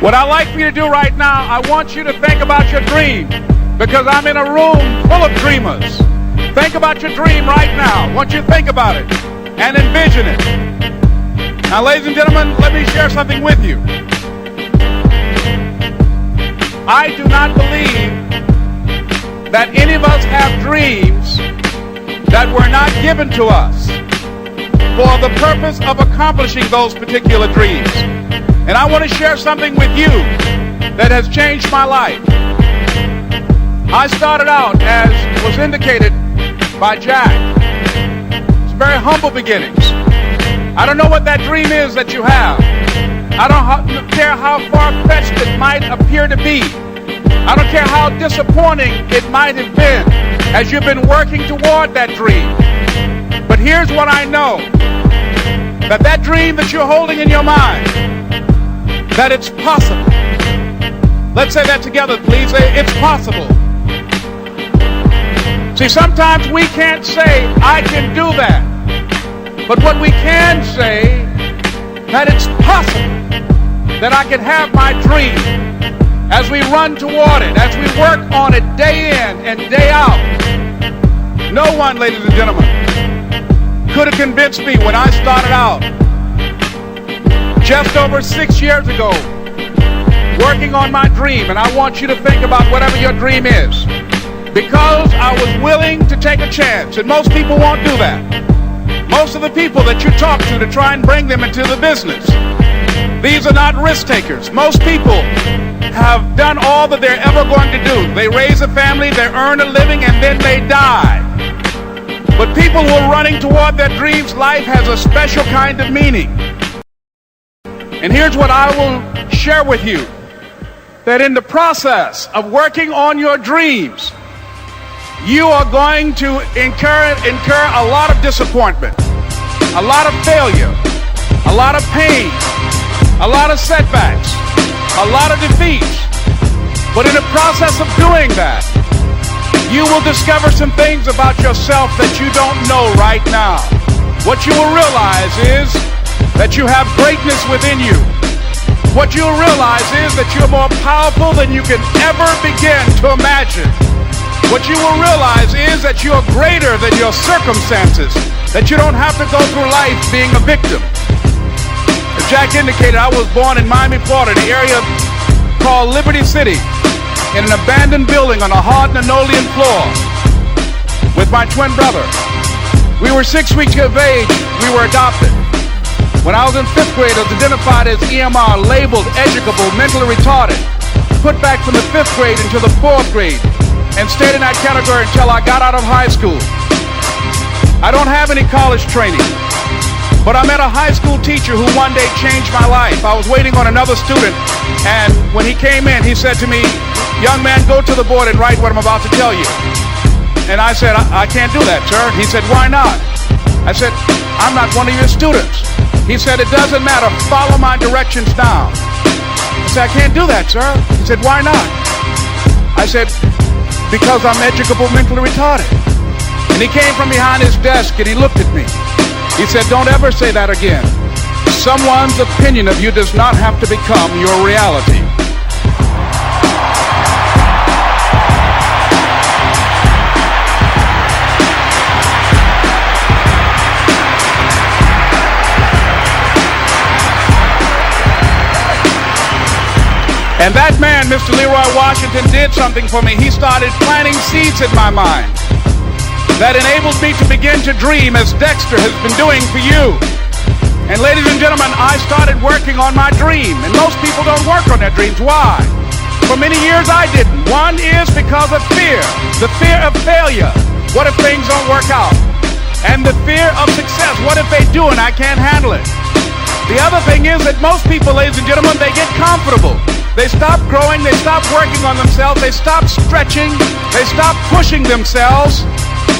What I'd like for you to do right now, I want you to think about your dream, because I'm in a room full of dreamers. Think about your dream right now. I want you to think about it and envision it. Now, ladies and gentlemen, let me share something with you. I do not believe that any of us have dreams that were not given to us for the purpose of accomplishing those particular dreams. And I want to share something with you that has changed my life. I started out, as was indicated by Jack, it's very humble beginnings. I don't know what that dream is that you have. I don't care how far-fetched it might appear to be. I don't care how disappointing it might have been as you've been working toward that dream. But here's what I know, that dream that you're holding in your mind, that it's possible. Let's say that together, please. It's possible. See, sometimes we can't say, I can do that. But what we can say, that it's possible that I can have my dream as we run toward it, as we work on it day in and day out. No one, ladies and gentlemen, could have convinced me when I started out just over 6 years ago, working on my dream. And I want you to think about whatever your dream is, because I was willing to take a chance. And most people won't do that. Most of the people that you talk to try and bring them into the business, these are not risk takers. Most people have done all that they're ever going to do. They raise a family, they earn a living, and then they die. But people who are running toward their dreams, life has a special kind of meaning. And here's what I will share with you, that in the process of working on your dreams, you are going to incur a lot of disappointment, a lot of failure, a lot of pain, a lot of setbacks, a lot of defeats. But in the process of doing that, you will discover some things about yourself that you don't know right now. What you will realize is that you have greatness within you. What you'll realize is that you're more powerful than you can ever begin to imagine. What you will realize is that you're greater than your circumstances, that you don't have to go through life being a victim. As Jack indicated, I was born in Miami, Florida, in an area called Liberty City, in an abandoned building on a hard linoleum floor with my twin brother. We were 6 weeks of age. We were adopted. When I was in 5th grade, I was identified as EMR, labeled educable, mentally retarded, put back from the 5th grade into the 4th grade, and stayed in that category until I got out of high school. I don't have any college training, but I met a high school teacher who one day changed my life. I was waiting on another student, and when he came in, he said to me, "Young man, go to the board and write what I'm about to tell you." And I said, I can't do that, sir. He said, "Why not?" I said, "I'm not one of your students." He said, "It doesn't matter. Follow my directions now." I said, "I can't do that, sir." He said, "Why not?" I said, "Because I'm educable, mentally retarded." And he came from behind his desk and he looked at me. He said, "Don't ever say that again. Someone's opinion of you does not have to become your reality." And that man, Mr. Leroy Washington, did something for me. He started planting seeds in my mind that enabled me to begin to dream, as Dexter has been doing for you. And ladies and gentlemen, I started working on my dream. And most people don't work on their dreams. Why? For many years I didn't. One is because of fear. The fear of failure. What if things don't work out? And the fear of success. What if they do and I can't handle it? The other thing is that most people, ladies and gentlemen, they get comfortable. They stop growing, they stop working on themselves, they stop stretching, they stop pushing themselves,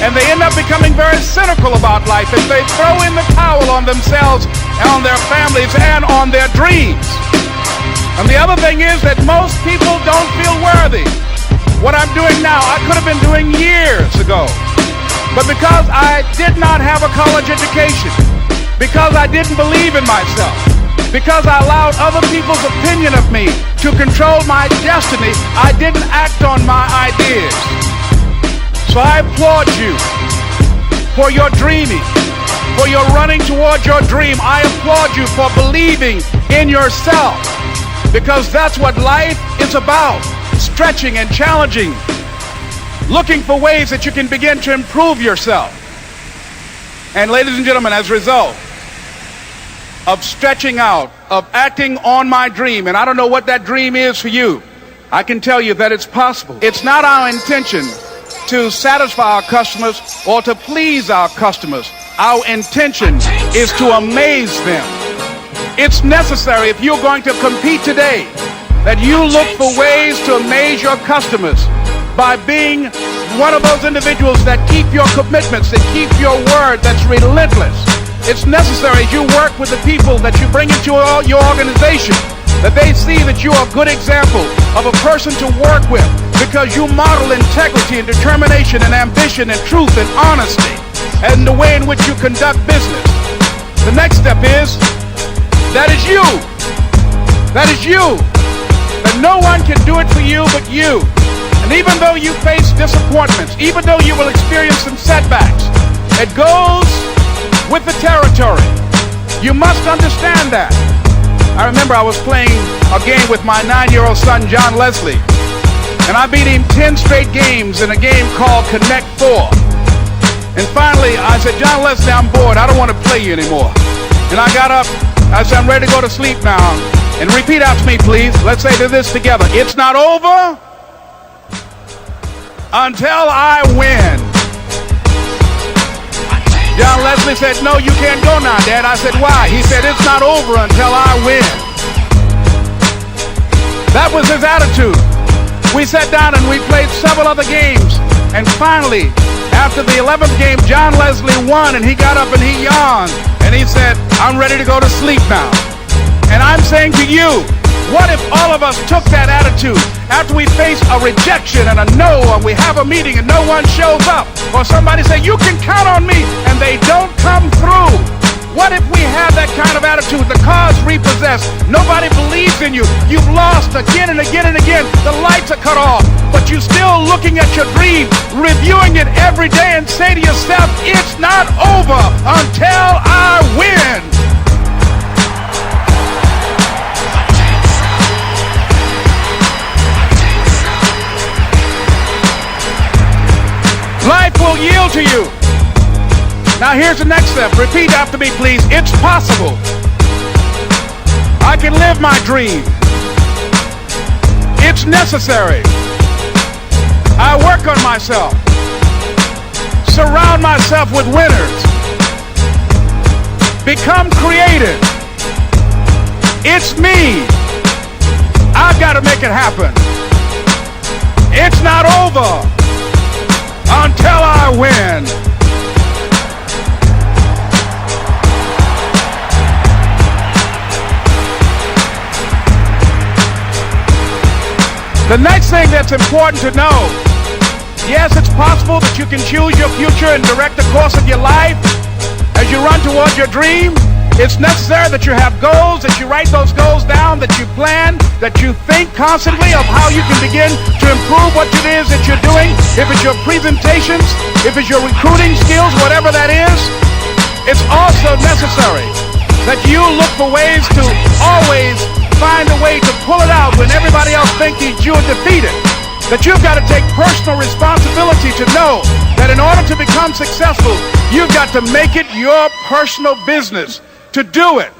and they end up becoming very cynical about life as they throw in the towel on themselves and on their families and on their dreams. And the other thing is that most people don't feel worthy. What I'm doing now, I could have been doing years ago. But because I did not have a college education, because I didn't believe in myself, Because I allowed other people's opinion of me to control my destiny, I didn't act on my ideas. So I applaud you for your dreaming, for your running towards your dream. I applaud you for believing in yourself, because that's what life is about, stretching and challenging, looking for ways that you can begin to improve yourself. And ladies and gentlemen, as a result of stretching out, of acting on my dream, and I don't know what that dream is for you, I can tell you that it's possible. It's not our intention to satisfy our customers or to please our customers. Our intention is to amaze them. It's necessary, if you're going to compete today, that you look for ways to amaze your customers by being one of those individuals that keep your commitments, that keep your word, that's relentless. It's necessary as you work with the people that you bring into your organization, that they see that you are a good example of a person to work with, because you model integrity and determination and ambition and truth and honesty and the way in which you conduct business. The next step is, that is you. That is you. That no one can do it for you but you. And even though you face disappointments, even though you will experience some setbacks, it goes with the territory. You must understand that. I remember I was playing a game with my 9-year-old son, John Leslie, and I beat him 10 straight games in a game called Connect 4. And finally, I said, John Leslie, I'm bored. I don't want to play you anymore. And I got up. I said, I'm ready to go to sleep now. And repeat out to me, please. Let's say this together. It's not over until I win. John Leslie said, no, you can't go now, Dad. I said, why? He said, it's not over until I win. That was his attitude. We sat down and we played several other games. And finally, after the 11th game, John Leslie won, and he got up and he yawned. And he said, I'm ready to go to sleep now. And I'm saying to you, what if all of us took that attitude after we face a rejection and a no, or we have a meeting and no one shows up, or somebody say, you can count on me, and they don't come through? What if we have that kind of attitude? The car's repossessed. Nobody believes in you. You've lost again and again and again. The lights are cut off, but you're still looking at your dream, reviewing it every day, and say to yourself, it's not over until I win. Life will yield to you. Now here's the next step. Repeat after me, please. It's possible. I can live my dream. It's necessary. I work on myself. Surround myself with winners. Become creative. It's me. I've got to make it happen. It's not over until I win. The next thing that's important to know, yes, it's possible that you can choose your future and direct the course of your life as you run towards your dream. It's necessary that you have goals, that you write those goals down, that you plan, that you think constantly of how you can begin to improve what it is that you're doing. If it's your presentations, if it's your recruiting skills, whatever that is, it's also necessary that you look for ways to always find a way to pull it out when everybody else thinks you're defeated. That you've got to take personal responsibility to know that in order to become successful, you've got to make it your personal business to do it.